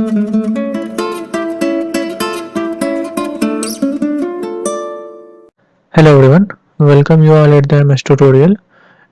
Hello everyone, welcome you all at the MS tutorial.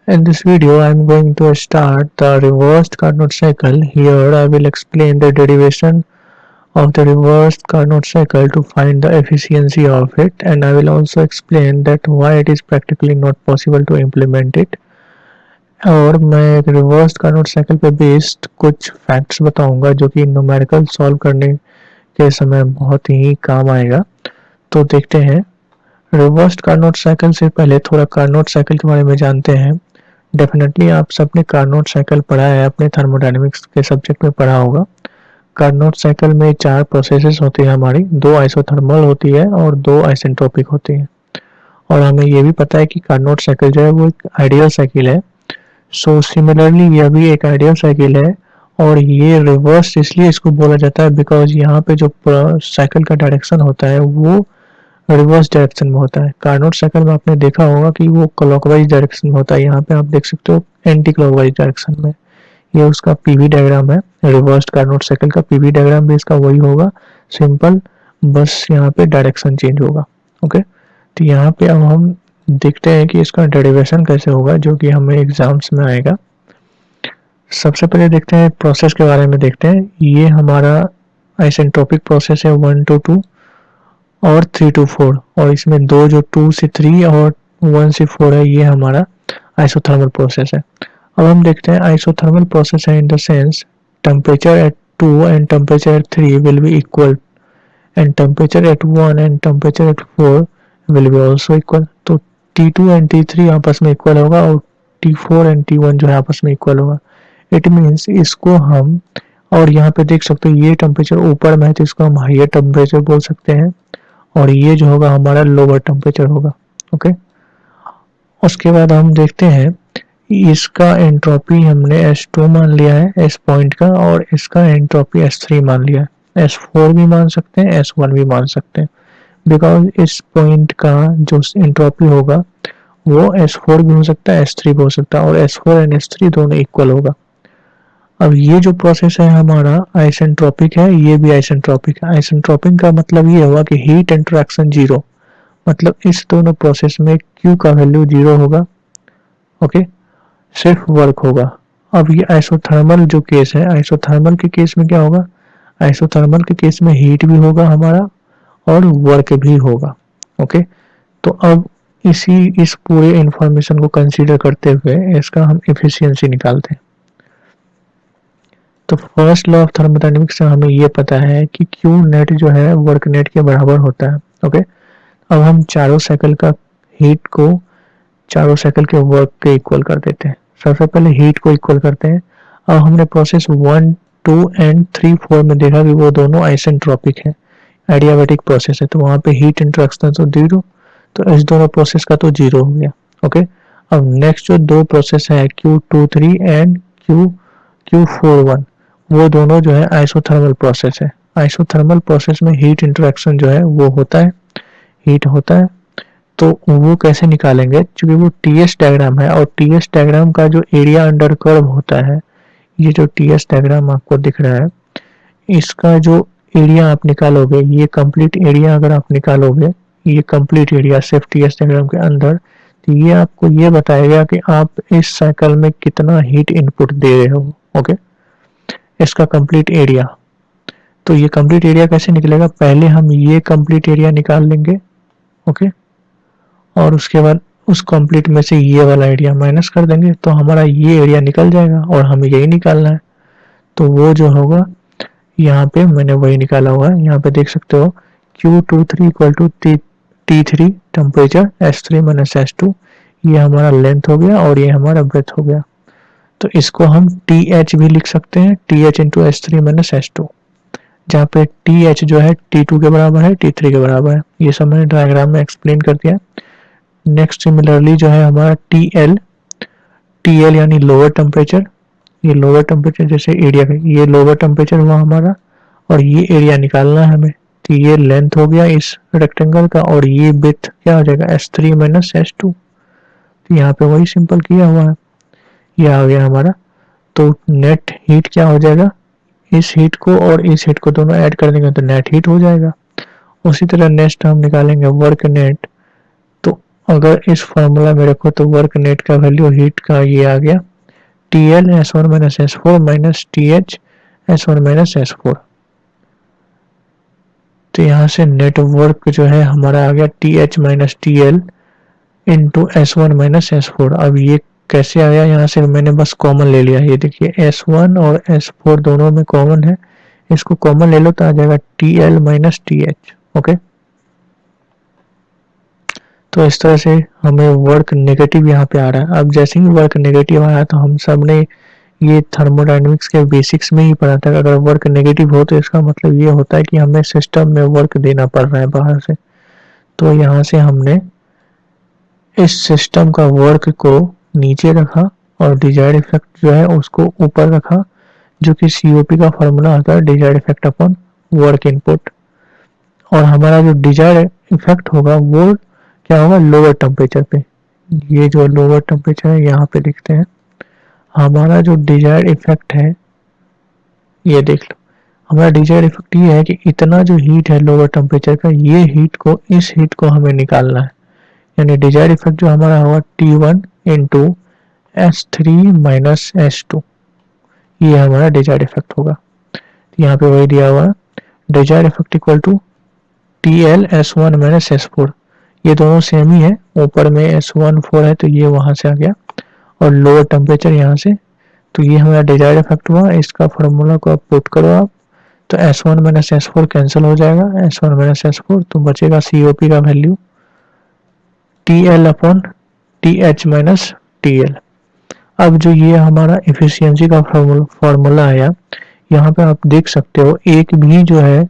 In this video I am going to start the reversed Carnot cycle. Here I will explain the derivation of the reversed Carnot cycle to find the efficiency of it, and I will also explain that why it is practically not possible to implement it. और मैं एक reversed Carnot cycle पे based कुछ facts बताऊंगा जो कि numerical solve करने के समय बहुत ही काम आएगा। तो देखते हैं। रिवर्स्ड कार्नोट साइकिल से पहले थोड़ा कार्नोट साइकिल के बारे में जानते हैं। डेफिनेटली आप सबने कार्नोट साइकिल पढ़ा है, अपने थर्मोडायनेमिक्स के सब्जेक्ट में पढ़ा होगा। कार्नोट साइकिल में 4 प्रोसेसेस होती है हमारी, 2 आइसोथर्मल होती है और 2 आइसेंट्रोपिक होती है। और हमें ये भी पता है कि कार्नोट साइकिल जो है वो एक आइडियल साइकिल है। सो सिमिलरली यह भी एक आइडियल साइकिल है और ये रिवर्स इसलिए इसको बोला जाता है बिकॉज यहाँ पे जो साइकिल का डायरेक्शन होता है वो रिवर्स डायरेक्शन में होता है। कार्नोट साइकिल में आपने देखा होगा कि वो क्लॉकवाइज डायरेक्शन में होता है, यहाँ पे आप देख सकते हो एंटी क्लॉकवाइज डायरेक्शन में। ये उसका पीवी डायग्राम है। रिवर्स्ड कार्नोट साइकिल का पीवी डायग्राम भी इसका वही होगा, सिंपल, बस यहाँ पे डायरेक्शन चेंज होगा। ओके, तो यहाँ पे अब हम देखते हैं कि इसका डेरिवेशन कैसे होगा, जो कि हमें एग्जाम्स में आएगा। सबसे पहले देखते हैं प्रोसेस के बारे में देखते हैं। ये हमारा आइसेंट्रोपिक प्रोसेस है 1 to 2 और 3 to 4, और इसमें दो जो 2 से 3 और 1 से 4 है ये हमारा आइसोथर्मल प्रोसेस है। अब हम देखते हैं आइसोथर्मल प्रोसेस है in the sense temperature at 2 and temperature at 3 will be equal and temperature at 1 and temperature at 4 will be also equal. तो T2 एंड T3 आपस में इक्वल होगा और T4 एंड T1 जो है आपस में इक्वल होगा। इट मीन्स इसको हम, और यहाँ पे देख सकते हो ये टेम्परेचर ऊपर में है तो इसको हम हाइयर टेम्परेचर बोल सकते हैं और ये जो होगा हमारा लोअर टेम्परेचर होगा। ओके, उसके बाद हम देखते हैं इसका एंट्रोपी हमने S2 मान लिया है S पॉइंट का, और इसका एंट्रोपी S3 मान लिया है। S4 भी मान सकते हैं, S1 भी मान सकते हैं, बिकॉज इस पॉइंट का जो एंट्रोपी होगा वो S4 भी हो सकता है, S3 भी हो सकता है, और S4 एंड S3 दोनों इक्वल होगा। अब ये जो प्रोसेस है हमारा आइसेंट्रोपिक है, ये भी आइसेंट्रोपिक है। आइसेंट्रोपिक का मतलब ये हुआ कि हीट इंटरेक्शन जीरो, मतलब इस दोनों प्रोसेस में Q का वैल्यू जीरो होगा। ओके, सिर्फ वर्क होगा। अब ये आइसोथर्मल जो केस है, आइसोथर्मल के केस में क्या होगा, आइसोथर्मल के केस में हीट भी होगा हमारा और वर्क भी होगा। ओके, तो अब इस पूरे इंफॉर्मेशन को कंसीडर करते हुए इसका हम एफिशिएंसी निकालते हैं। तो फर्स्ट लॉ ऑफ थर्मोडायनेमिक्स से हमें ये पता है कि Q नेट जो है वर्क नेट के बराबर होता है। ओके, अब हम चारों साइकिल का हीट को चारों साइकिल के वर्क के इक्वल कर देते हैं। सबसे पहले हीट को इक्वल करते हैं। अब हमने प्रोसेस 1, 2 एंड 3, 4 में देखा कि वो दोनों आइसेंट्रोपिक है, एडियाबैटिक प्रोसेस है, तो वहाँ पे हीट इंटरेक्शन तो जीरो, तो इस दोनों प्रोसेस का तो जीरो हो गया। ओके, अब नेक्स्ट जो दो प्रोसेस है Q23 एंड Q41, वो दोनों जो है आइसोथर्मल प्रोसेस है। आइसोथर्मल प्रोसेस में हीट इंटरेक्शन जो है वो होता है, हीट होता है। तो वो कैसे निकालेंगे, क्योंकि वो TS डायग्राम है और TS डायग्राम का जो एरिया अंडर कर्व होता है, ये जो TS डायग्राम आपको दिख रहा है, इसका जो एरिया आप निकालोगे, ये कंप्लीट एरिया अगर आप निकालोगे, ये कंप्लीट एरिया सिर्फ TS डायग्राम के अंदर, तो ये आपको ये बताएगा कि आप इस साइकिल में कितना हीट इनपुट दे रहे हो। ओके, इसका कंप्लीट एरिया। तो ये कंप्लीट एरिया कैसे निकलेगा, पहले हम ये कंप्लीट एरिया निकाल लेंगे। ओके, और उसके बाद उस कंप्लीट में से ये वाला एरिया माइनस कर देंगे तो हमारा ये एरिया निकल जाएगा और हमें यही निकालना है। तो वो जो होगा यहाँ पे मैंने वही निकाला हुआ है, यहाँ पे देख सकते हो Q23 equal to T3 temperature S3 minus S2, ये हमारा लेंथ हो गया और ये हमारा ब्रेथ हो गया। तो इसको हम TH भी लिख सकते हैं, TH into S3 minus S2, जहाँ पे TH जो है T2 के बराबर है, T3 के बराबर है। ये सब मैंने डायग्राम में एक्सप्लेन कर दिया। नेक्स्ट सिमिलरली जो है हमारा TL यानी लोअर टेम्परेचर, ये लोअर टेम्परेचर जैसे एरिया का ये लोअर टेम्परेचर हुआ हमारा, और ये एरिया निकालना है हमें। तो ये लेंथ हो गया इस रेक्टेंगल का और ये विड्थ क्या हो जाएगा S3 माइनस S2। तो यहाँ पे वही सिंपल किया हुआ है, ये आ गया हमारा। तो नेट हीट क्या हो जाएगा, इस हीट को और इस हीट को दोनों ऐड कर देंगे तो नेट हीट हो जाएगा। उसी तरह नेक्स्ट हम निकालेंगे वर्क नेट। तो अगर इस फॉर्मूला में रखो तो वर्क नेट का वैल्यू हीट का ये आ गया TL S1 minus S4 minus TH S1 minus S4। तो यहाँ से नेटवर्क जो है हमारा आ गया TH minus TL into S1 minus S4। अब ये कैसे आया, यहाँ से मैंने बस कॉमन ले लिया। ये देखिए S1 और S4 दोनों में कॉमन है, इसको कॉमन ले लो तो आ जाएगा TL माइनस TH। ओके, तो इस तरह से हमें वर्क नेगेटिव यहाँ पे आ रहा है। अब जैसे ही वर्क नेगेटिव आया तो हम सब ने ये थर्मोडायनेमिक्स के बेसिक्स में ही पढ़ा था कि अगर वर्क नेगेटिव हो तो इसका मतलब ये होता है कि हमें सिस्टम में वर्क देना पड़ रहा है बाहर से। तो यहाँ से हमने इस सिस्टम का वर्क को नीचे रखा और डिजायर्ड इफेक्ट जो है उसको ऊपर रखा, जो कि COP का फॉर्मूला होता है desired effect upon work input. और हमारा जो डिजायर्ड इफेक्ट होगा वो क्या होगा, लोअर टेम्परेचर पे। ये जो लोअर टेम्परेचर है यहाँ पे देखते हैं, हमारा जो डिजायर्ड इफेक्ट है ये देख लो। हमारा डिजायर्ड इफेक्ट ये है कि इतना जो हीट है लोअर टेम्परेचर का, ये हीट को इस हीट को हमें निकालना है। यानी डिजायर्ड इफेक्ट जो हमारा होगा T1 into S3 minus S2, ये हमारा डिजायर्ड इफेक्ट होगा। यहाँ पे वही दिया हुआ है, desired effect equal to TL S1 minus S4। ये दोनों सेम ही है, ऊपर में S1 4 है तो ये वहां से आ गया और लोअर टेम्परेचर यहाँ से, तो ये हमारा डिजायर्ड इफेक्ट हुआ। इसका फॉर्मूला को आप पुट करो आप, तो S1 माइनस S4 कैंसिल हो जाएगा, S1 माइनस S4, तो बचेगा COP का value TL upon TH minus TL। अब जो ये हमारा एफिशिएंसी का फॉर्मूला आया, यहाँ पे आप देख सकते हो एक भी जो है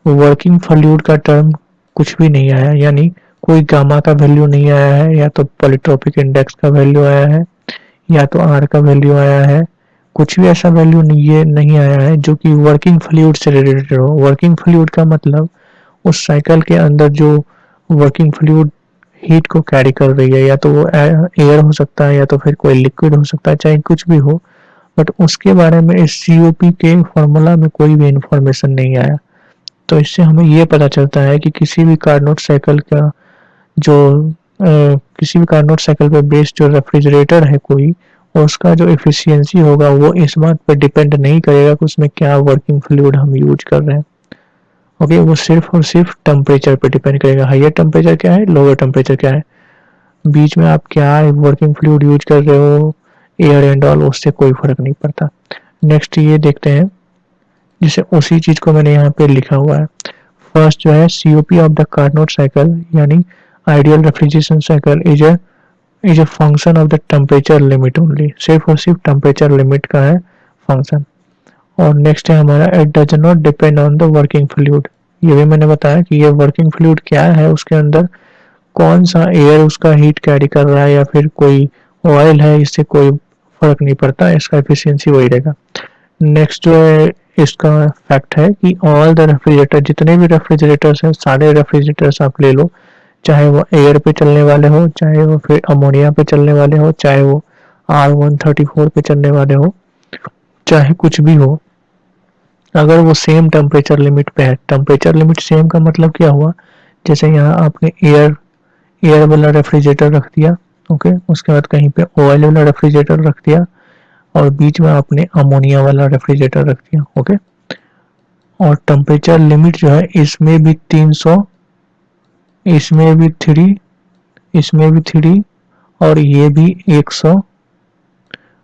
वर्किंग फ्लूइड का टर्म कुछ भी नहीं आया, यानी कोई गामा का वैल्यू नहीं आया है, या तो पॉलीट्रोपिक इंडेक्स का वैल्यू आया है, या तो R का वैल्यू आया है। कुछ भी ऐसा वैल्यू ये नहीं आया है जो कि वर्किंग फ्लूइड से रिलेटेड हो। वर्किंग फ्लूइड का मतलब उस साइकिल के अंदर जो वर्किंग फ्लूइड हीट को कैरी कर रही है, या तो वो एयर हो सकता है या तो फिर कोई लिक्विड हो सकता है, चाहे कुछ भी हो, बट उसके बारे में इस COP के फॉर्मूला में कोई भी इंफॉर्मेशन नहीं आया। तो इससे हमें ये पता चलता है कि किसी भी कार्नोट साइकिल का जो किसी भी कार्नोट साइकिल पे बेस्ड जो रेफ्रिजरेटर है कोई, उसका जो एफिशिएंसी होगा वो इस बात पर डिपेंड नहीं करेगा कि उसमें क्या वर्किंग फ्लूइड हम यूज कर रहे हैं। ओके, वो सिर्फ और सिर्फ टेम्परेचर पे डिपेंड करेगा, हायर टेम्परेचर क्या है, लोअर टेम्परेचर क्या है, बीच में आप क्या वर्किंग फ्लूइड यूज कर रहे हो, एयर एंड ऑल, उससे कोई फर्क नहीं पड़ता। नेक्स्ट ये देखते हैं, जिसे उसी चीज को मैंने यहाँ पे लिखा हुआ है। फर्स्ट जो है COP of the Carnot cycle, यानी ideal refrigeration cycle is a function of the temperature limit only, सिर्फ और सिर्फ टेम्परेचर लिमिट का है फंक्शन। और नेक्स्ट है हमारा it does not depend on the working fluid. ये भी मैंने बताया कि ये वर्किंग फ्लूइड क्या है, उसके अंदर कौन सा एयर उसका हीट कैरी कर रहा है या फिर कोई ऑयल है, इससे कोई फर्क नहीं पड़ता, इसका एफिशिएंसी वही रहेगा। नेक्स्ट जो है इसका फैक्ट है कि ऑल द रेफ्रिजरेटर, जितने भी रेफ्रिजरेटर्स हैं, सारे रेफ्रिजरेटर्स आप ले लो, चाहे वो एयर पे चलने वाले हो, चाहे वो फिर अमोनिया पे चलने वाले हो, चाहे वो R134 पे चलने वाले हो, चाहे कुछ भी हो, अगर वो सेम टेम्परेचर लिमिट पे है। टेम्परेचर लिमिट सेम का मतलब क्या हुआ, जैसे यहाँ आपने एयर एयर वाला रेफ्रिजरेटर रख दिया, ओके, उसके बाद कहीं पे ऑयल वाला रेफ्रिजरेटर रख दिया, और बीच में आपने अमोनिया वाला रेफ्रिजरेटर रख दिया, ओके। और टेम्परेचर लिमिट जो है इसमें भी 300, इसमें भी 3, इसमें भी 3, और ये भी 100,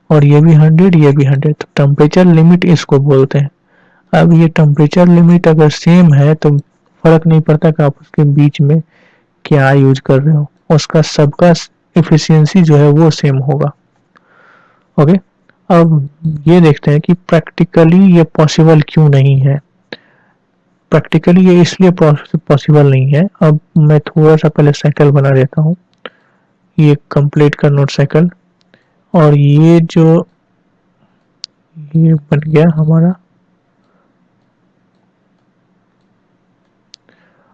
और ये भी 100, ये भी 100। तो टेम्परेचर लिमिट इसको बोलते हैं। अब ये टेम्परेचर लिमिट अगर सेम है तो फर्क नहीं पड़ता कि आप उसके बीच में क्या यूज कर रहे हो, उसका सबका एफिशिएंसी जो है वो सेम होगा। ओके, अब ये देखते हैं कि प्रैक्टिकली ये पॉसिबल क्यों नहीं है। प्रैक्टिकली ये इसलिए पॉसिबल नहीं है, अब मैं थोड़ा सा पहले साइकिल बना देता हूँ, ये कंप्लीट कार्नोट साइकिल, और ये जो ये बन गया हमारा।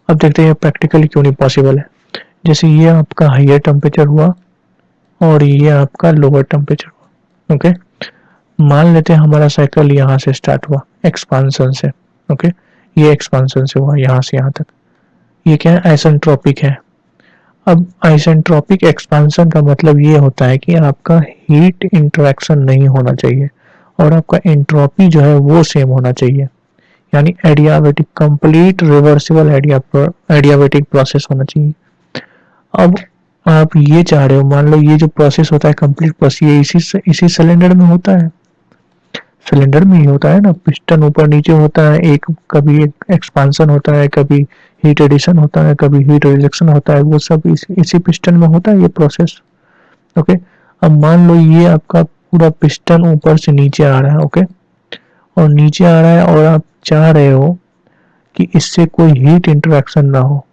अब देखते हैं प्रैक्टिकली क्यों नहीं पॉसिबल है। जैसे ये आपका हायर टेम्परेचर हुआ और ये आपका लोअर टेम्परेचर हुआ, ओके। मान लेते हैं हमारा साइकिल यहाँ से स्टार्ट हुआ एक्सपांसन से, ओके, ये एक्सपांसन से हुआ यहाँ से यहाँ तक, ये क्या है, आइसेंट्रोपिक है। अब आइसेंट्रोपिक एक्सपांसन का मतलब ये होता है कि आपका हीट इंटरेक्शन नहीं होना चाहिए और आपका एंट्रोपी जो है वो सेम होना चाहिए, यानी adiabatic complete reversible adiabatic process होना चाहिए। अब आप ये चाह रहे हो, मान लो ये जो प्रोसेस होता है कंप्लीट प्रोसेस, ये इसी सिलेंडर में होता है, सिलेंडर में ही होता है ना, पिस्टन ऊपर नीचे होता है, एक कभी एक एक्सपांसन होता है, कभी हीट एडिशन होता है, कभी हीट रिजेक्शन होता है, वो सब इसी पिस्टन में होता है ये प्रोसेस, ओके। अब मान लो ये आपका पूरा पिस्टन ऊपर से नीचे आ रहा है, ओके, और नीचे आ रहा है और आप चाह रहे हो कि इससे कोई हीट इंटरेक्शन ना हो,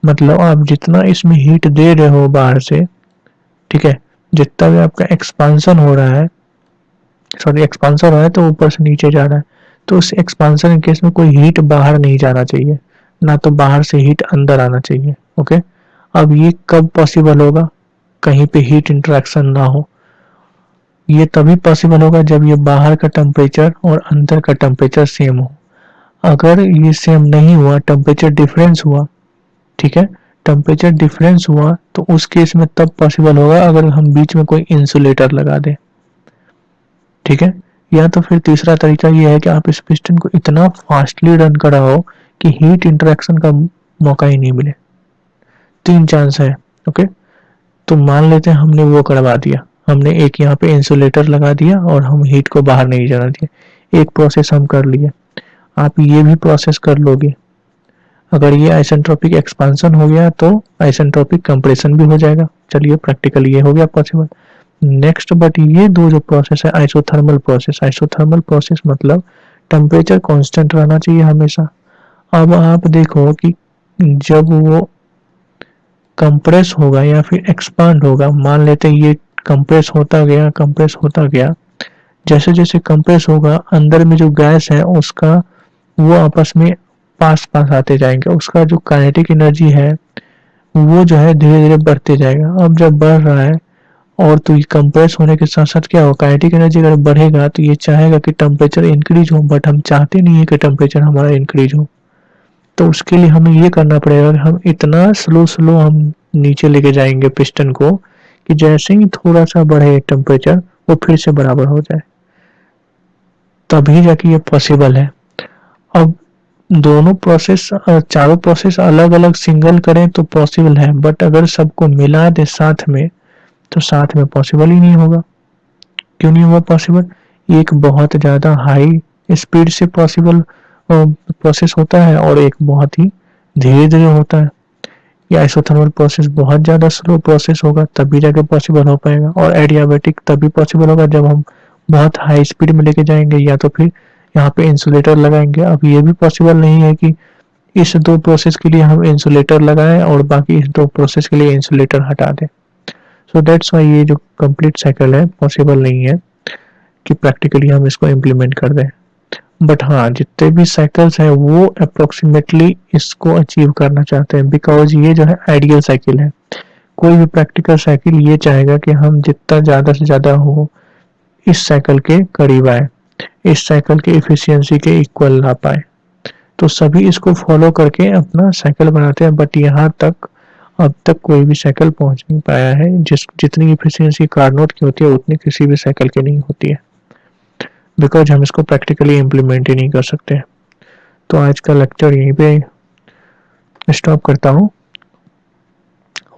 मतलब आप जितना इसमें हीट दे रहे हो बाहर से, ठीक है, जितना भी आपका एक्सपांसन हो रहा है, सॉरी एक्सपांसर है तो ऊपर से नीचे जा रहा है, तो उस एक्सपांसन केस में कोई हीट बाहर नहीं जाना चाहिए, ना तो बाहर से हीट अंदर आना चाहिए, ओके। अब ये कब पॉसिबल होगा, कहीं पे हीट इंटरेक्शन ना हो, ये तभी पॉसिबल होगा जब ये बाहर का टेम्परेचर और अंदर का टेम्परेचर सेम हो। अगर ये सेम नहीं हुआ, टेम्परेचर डिफरेंस हुआ, ठीक है, टेम्परेचर डिफरेंस हुआ तो उस केस में तब पॉसिबल होगा अगर हम बीच में कोई इंसुलेटर लगा दें, ठीक है। या तो फिर तीसरा तरीका ये है कि आप इस पिस्टन को इतना फास्टली रन कराओ कि हीट इंटरेक्शन का मौका ही नहीं मिले। तीन चांस है, ओके। तो मान लेते हैं हमने वो करवा दिया, हमने एक यहाँ पे इंसुलेटर लगा दिया और हम हीट को बाहर नहीं जाना दिया, एक प्रोसेस हम कर लिए। आप ये भी प्रोसेस कर लोगे, अगर ये आइसेंट्रोपिक एक्सपांसन हो गया तो आइसेंट्रोपिक कंप्रेशन भी हो जाएगा। चलिए प्रैक्टिकल ये हो गया पॉसिबल। नेक्स्ट बट ये दो जो प्रोसेस है, आइसोथर्मल प्रोसेस, आइसोथर्मल प्रोसेस मतलब टेम्परेचर कांस्टेंट रहना चाहिए हमेशा। अब आप देखो कि जब वो कंप्रेस होगा या फिर एक्सपांड होगा, मान लेते हैं ये कंप्रेस होता गया, कंप्रेस होता गया, जैसे जैसे कंप्रेस होगा अंदर में जो गैस है उसका वो आपस में पास पास आते जाएंगे, उसका जो काइनेटिक एनर्जी है वो जो है धीरे धीरे बढ़ते जाएगा। अब जब बढ़ रहा है और तो ये कंप्रेस होने के साथ साथ क्या होगा, काइनेटिक एनर्जी अगर बढ़ेगा तो ये चाहेगा कि टेम्परेचर इंक्रीज हो, बट हम चाहते नहीं है कि टेम्परेचर हमारा इंक्रीज हो। तो उसके लिए हमें ये करना पड़ेगा कि हम इतना स्लो स्लो हम नीचे लेके जाएंगे पिस्टन को कि जैसे ही थोड़ा सा बढ़े टेम्परेचर वो फिर से बराबर हो जाए, तभी जाके ये पॉसिबल है। अब दोनों प्रोसेस, चारों प्रोसेस अलग अलग सिंगल करें तो पॉसिबल है, बट अगर सबको मिला दे साथ में तो साथ में पॉसिबल ही नहीं होगा। क्यों नहीं हुआ पॉसिबल, एक बहुत ज़्यादा हाई स्पीड से पॉसिबल प्रोसेस होता है और एक बहुत ही धीरे धीरे होता है। ये आइसोथर्मल प्रोसेस बहुत ज़्यादा स्लो प्रोसेस होगा तभी जाके पॉसिबल हो पाएगा, और एडियाबेटिक तभी पॉसिबल होगा जब हम बहुत हाई स्पीड में लेके जाएंगे या तो फिर यहाँ पे इंसुलेटर लगाएंगे। अब ये भी पॉसिबल नहीं है कि इस दो प्रोसेस के लिए हम इंसुलेटर लगाएं और बाकी इस दो प्रोसेस के लिए इंसुलेटर हटा दें। सो दैट्स वाई ये जो कंप्लीट साइकिल है पॉसिबल नहीं है कि प्रैक्टिकली हम इसको इम्प्लीमेंट कर दें। बट हाँ, जितने भी साइकिल्स हैं वो अप्रोक्सीमेटली इसको अचीव करना चाहते हैं, बिकॉज ये जो है आइडियल साइकिल है। कोई भी प्रैक्टिकल साइकिल ये चाहेगा कि हम जितना ज़्यादा से ज़्यादा हो इस साइकिल के करीब आए, इस साइकिल के इफिशियंसी के इक्वल ला पाए। तो सभी इसको फॉलो करके अपना साइकिल बनाते हैं, बट यहाँ तक अब तक कोई भी साइकिल पहुंच नहीं पाया है जितनी इफिशियंसी कार्नोट की होती है उतनी किसी भी साइकिल की नहीं होती है, बिकॉज हम इसको प्रैक्टिकली इम्प्लीमेंट ही नहीं कर सकते। तो आज का लेक्चर यहीं पे स्टॉप करता हूँ।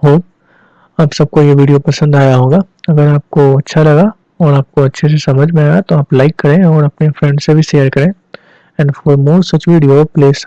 होप आप सबको ये वीडियो पसंद आया होगा। अगर आपको अच्छा लगा और आपको अच्छे से समझ में आया तो आप लाइक करें और अपने फ्रेंड से भी शेयर करें। And for more such video please